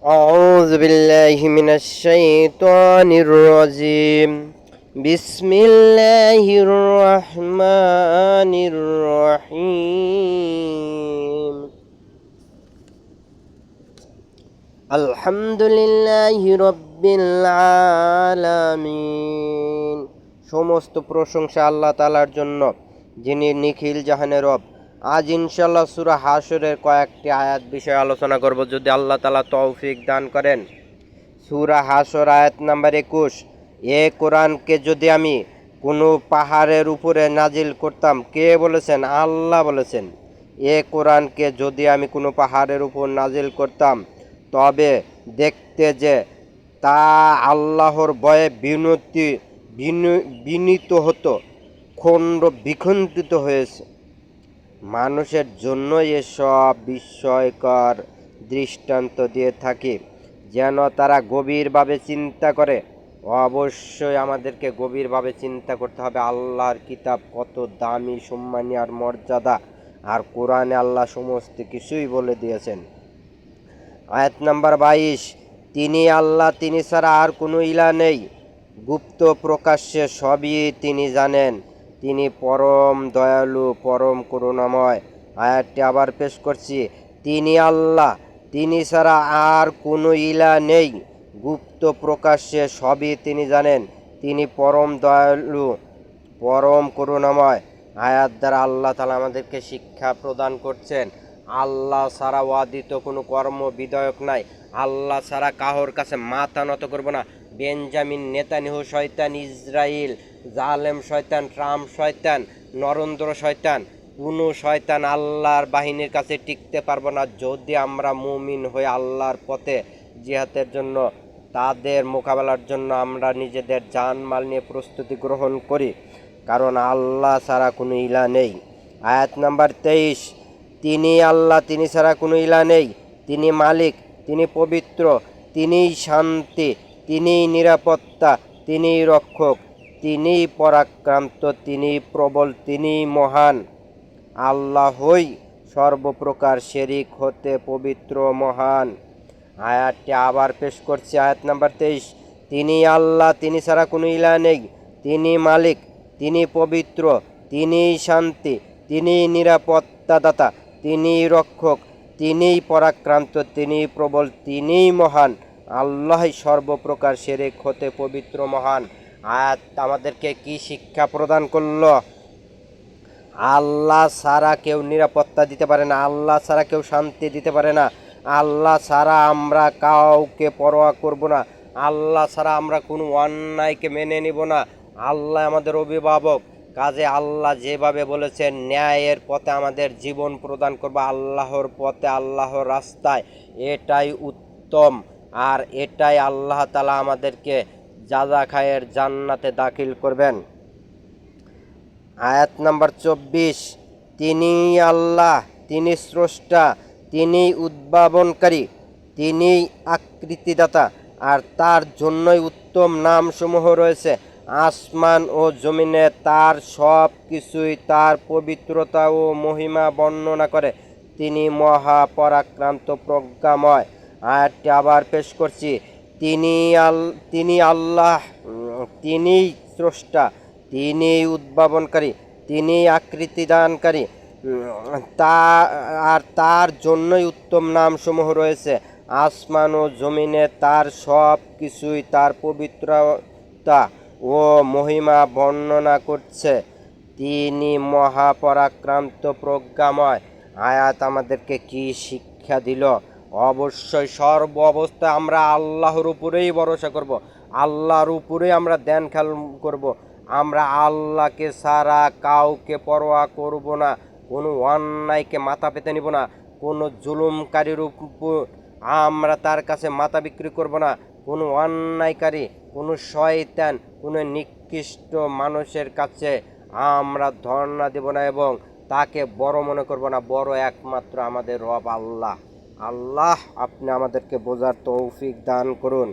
أعوذ بالله من الشيطان الرجيم بسم الله الرحمن الرحيم الحمد لله رب العالمين। সমস্ত প্রশংসা আল্লাহ তাআলার জন্য, যিনি নিখিল জাহানের রব। আজ ইনশাআল্লাহ সূরা হাশরের কয়েকটি আয়াত বিষয়ে আলোচনা করব, যদি আল্লাহ তাআলা তৌফিক দান করেন। সূরা হাশর আয়াত নাম্বার 21। এ কোরআনকে যদি আমি কোনো পাহাড়ের উপরে নাজিল করতাম, কে বলেছেন? আল্লাহ বলেছেন। এ কোরআনকে যদি আমি কোনো পাহাড়ের উপর নাজিল করতাম, তবে দেখতে যে তা আল্লাহর ভয়ে বিনীত হতো, খণ্ড বিখণ্ডিত হয়েছে। মানুষের জন্য এসব বিস্ময়কর দৃষ্টান্ত দিয়ে থাকি, যেন তারা গভীরভাবে চিন্তা করে। অবশ্যই আমাদেরকে গভীরভাবে চিন্তা করতে হবে। আল্লাহর কিতাব কত দামি, সম্মানী আর মর্যাদা, আর কোরআনে আল্লাহ সমস্ত কিছুই বলে দিয়েছেন। আয়াত নাম্বার 22। তিনি আল্লাহ, তিনি ছাড়া আর কোনো ইলা নেই। গুপ্ত প্রকাশ্যে সবই তিনি জানেন। তিনি পরম দয়ালু, পরম করুণাময়। আয়াতটি আবার পেশ করছি। তিনি আল্লাহ, তিনি ছাড়া আর কোনো ইলা নেই। গুপ্ত প্রকাশ্যে সবই তিনি জানেন। তিনি পরম দয়ালু, পরম করুণাময়। আয়াত দ্বারা আল্লাহ তাআলা আমাদেরকে শিক্ষা প্রদান করছেন। আল্লাহ ছাড়া ওয়াদিত কোনো কর্ম বিধায়ক নাই। আল্লাহ ছাড়া কাহোর কাছে মাথা নত করব না। বেঞ্জামিন নেতানিয়াহু শয়তান, ইসরায়েল জালেম শয়তান, ট্রাম্প শয়তান, নরেন্দ্র শয়তান, কোনো শয়তান আল্লাহর বাহিনীর কাছে টিকতে পারবো না, যদি আমরা মুমিন হয়ে আল্লাহর পথে জিহাদের জন্য, তাদের মোকাবেলার জন্য আমরা নিজেদের জানমাল নিয়ে প্রস্তুতি গ্রহণ করি। কারণ আল্লাহ ছাড়া কোনো ইলা নেই। আয়াত নাম্বার 23। তিনি আল্লাহ, তিনি ছাড়া কোনো ইলা নেই। তিনি মালিক, তিনি পবিত্র, তিনিই শান্তি, তিনিই নিরাপত্তা, তিনিই রক্ষক, তিনিই পরাক্রান্ত, তিনিই প্রবল, তিনিই মহান। আল্লাহই সর্বপ্রকার শিরক হতে পবিত্র, মহান। আয়াতটি আবার পেশ করছি। আয়াত নাম্বার 23। তিনি আল্লাহ, তিনি ছাড়া কোনো ইলা নেই। তিনি মালিক, তিনি পবিত্র, তিনিই শান্তি, তিনিই নিরাপত্তাদাতা, তিনিই রক্ষক, তিনিই পরাক্রান্ত, তিনিই প্রবল, তিনিই মহান। আল্লাহই সর্বপ্রকার শিরক হতে পবিত্র, মহান। আয়াত আমাদেরকে কি শিক্ষা প্রদান করলো? আল্লাহ ছাড়া কেউ নিরাপত্তা দিতে পারে না, আল্লাহ ছাড়া কেউ শান্তি দিতে পারে না, আল্লাহ ছাড়া আমরা কাউকে পরোয়া করব না, আল্লাহ ছাড়া আমরা কোনো অন্যায়কে মেনে নিব না। আল্লাহ আমাদের অভিভাবক। কাজে আল্লাহ যেভাবে বলেছেন, ন্যায়ের পথে আমাদের জীবন প্রদান করব, আল্লাহর পথে, আল্লাহর রাস্তায়, এটাই উত্তম। আর এটাই আল্লাহ তাআলা আমাদেরকে জাযা খায়ের জান্নাতে দাখিল করবেন। আয়াত নাম্বার 24। তিনি আল্লাহ, তিনি স্রষ্টা, তিনি উদ্ভাবনকারী, তিনি আকৃতিদাতা, আর তার জন্যই উত্তম নামসমূহ রয়েছে। আসমান ও জমিনে তার সব কিছুই তার পবিত্রতা ও মহিমা বর্ণনা করে। তিনি মহাপরাক্রান্ত, প্রজ্ঞাময়। আয়াতটি আবার পেশ করছি। তিনি আল্লাহ, তিনিই স্রষ্টা, তিনি উদ্ভাবনকারী, তিনি আকৃতি দানকারী, আর তার জন্যই উত্তম নামসমূহ রয়েছে। আসমান ও জমিনে তার সব কিছুই তার পবিত্রতা ও মহিমা বর্ণনা করছে। তিনি মহাপরাক্রান্ত, প্রজ্ঞাময়। আয়াত আমাদেরকে কি শিক্ষা দিল? অবশ্যই সর্ব অবস্থায় আমরা আল্লাহর উপরেই ভরসা করব, আল্লাহর উপরেই আমরা ধ্যান খেয়াল করব। আমরা আল্লাহকে ছাড়া কাউকে পরোয়া করব না, কোনো অন্যায়কে মাথা পেতে নিব না, কোনো জুলুমকারীর উপর আমরা তার কাছে মাথা বিক্রি করব না, কোনো অন্যায়কারী, কোনো শয়তান, কোনো নিকৃষ্ট মানুষের কাছে আমরা ধর্ণা দেব না, এবং তাকে বড় মনে করব না। বড় একমাত্র আমাদের রব আল্লাহ। আল্লাহ আপনি আমাদেরকে বোঝার তৌফিক দান করুন।